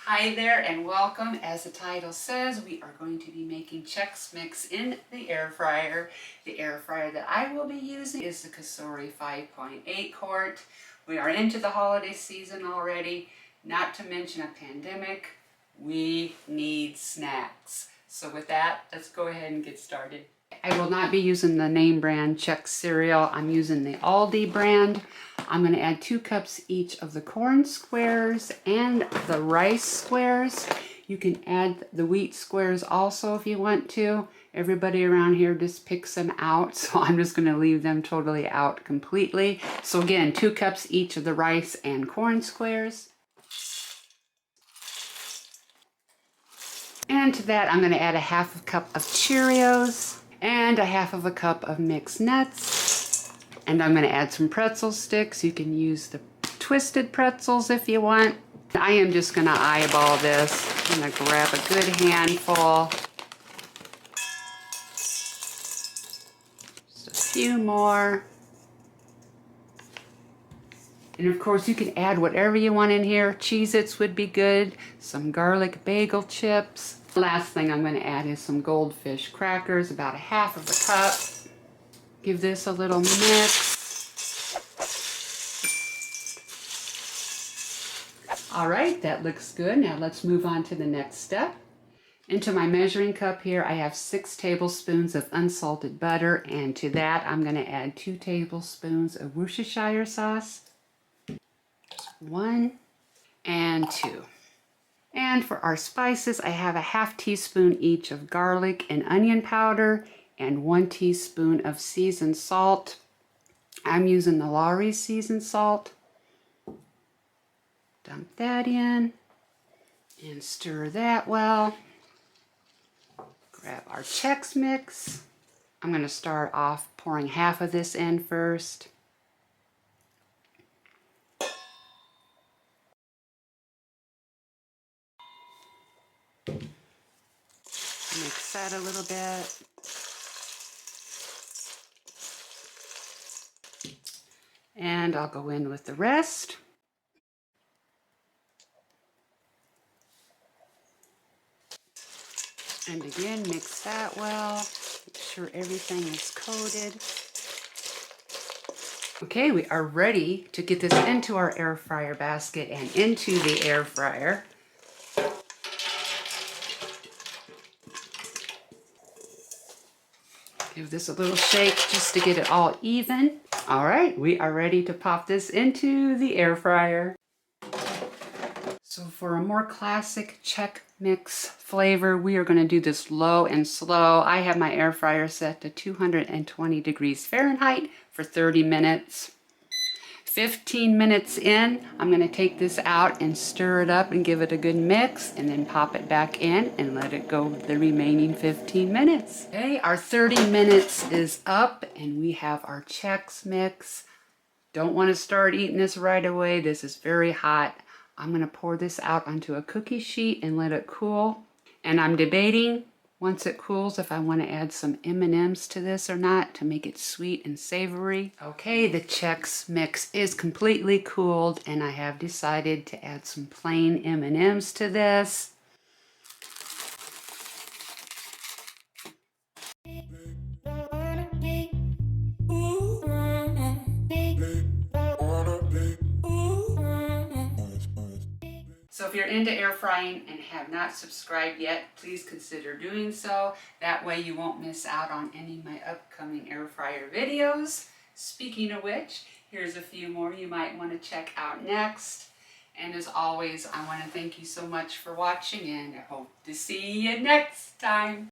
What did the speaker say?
Hi there and welcome. As the title says, we are going to be making Chex Mix in the air fryer. The air fryer that I will be using is the Cosori 5.8 quart. We are into the holiday season already, not to mention a pandemic. We need snacks. So with that, let's go ahead and get started. I will not be using the name brand Chex cereal. I'm using the Aldi brand. I'm going to add 2 cups each of the corn squares and the rice squares. You can add the wheat squares also if you want to. Everybody around here just picks them out, so I'm just going to leave them totally out completely. So again, 2 cups each of the rice and corn squares. And to that, I'm going to add a 1/2 cup of Cheerios and a 1/2 cup of mixed nuts. And I'm going to add some pretzel sticks. You can use the twisted pretzels if you want. I am just going to eyeball this. I'm going to grab a good handful. Just a few more. And of course you can add whatever you want in here. Cheez-Its would be good. Some garlic bagel chips. The last thing I'm going to add is some goldfish crackers, about a 1/2 cup. Give this a little mix. All right, that looks good. Now let's move on to the next step. Into my measuring cup here, I have 6 tablespoons of unsalted butter, and to that I'm going to add 2 tablespoons of Worcestershire sauce. 1 and 2. And for our spices, I have a 1/2 teaspoon each of garlic and onion powder and 1 teaspoon of seasoned salt. I'm using the Lawry seasoned salt. Dump that in and stir that well. Grab our Chex Mix. I'm going to start off pouring 1/2 of this in first. Mix that a little bit. And I'll go in with the rest. And again, mix that well. Make sure everything is coated. Okay, we are ready to get this into our air fryer basket and into the air fryer. Give this a little shake just to get it all even. All right, we are ready to pop this into the air fryer. So for a more classic Chex Mix flavor, we are going to do this low and slow. I have my air fryer set to 220 degrees Fahrenheit for 30 minutes. 15 minutes in, I'm going to take this out and stir it up and give it a good mix, and then pop it back in and let it go the remaining 15 minutes. Okay, our 30 minutes is up and we have our Chex Mix. Don't want to start eating this right away. This is very hot. I'm going to pour this out onto a cookie sheet and let it cool. And I'm debating, once it cools, if I want to add some M&Ms to this or not to make it sweet and savory. Okay, the Chex Mix is completely cooled and I have decided to add some plain M&Ms to this. So if you're into air frying and have not subscribed yet, please consider doing so. That way you won't miss out on any of my upcoming air fryer videos. Speaking of which, here's a few more you might want to check out next. And as always, I want to thank you so much for watching and I hope to see you next time.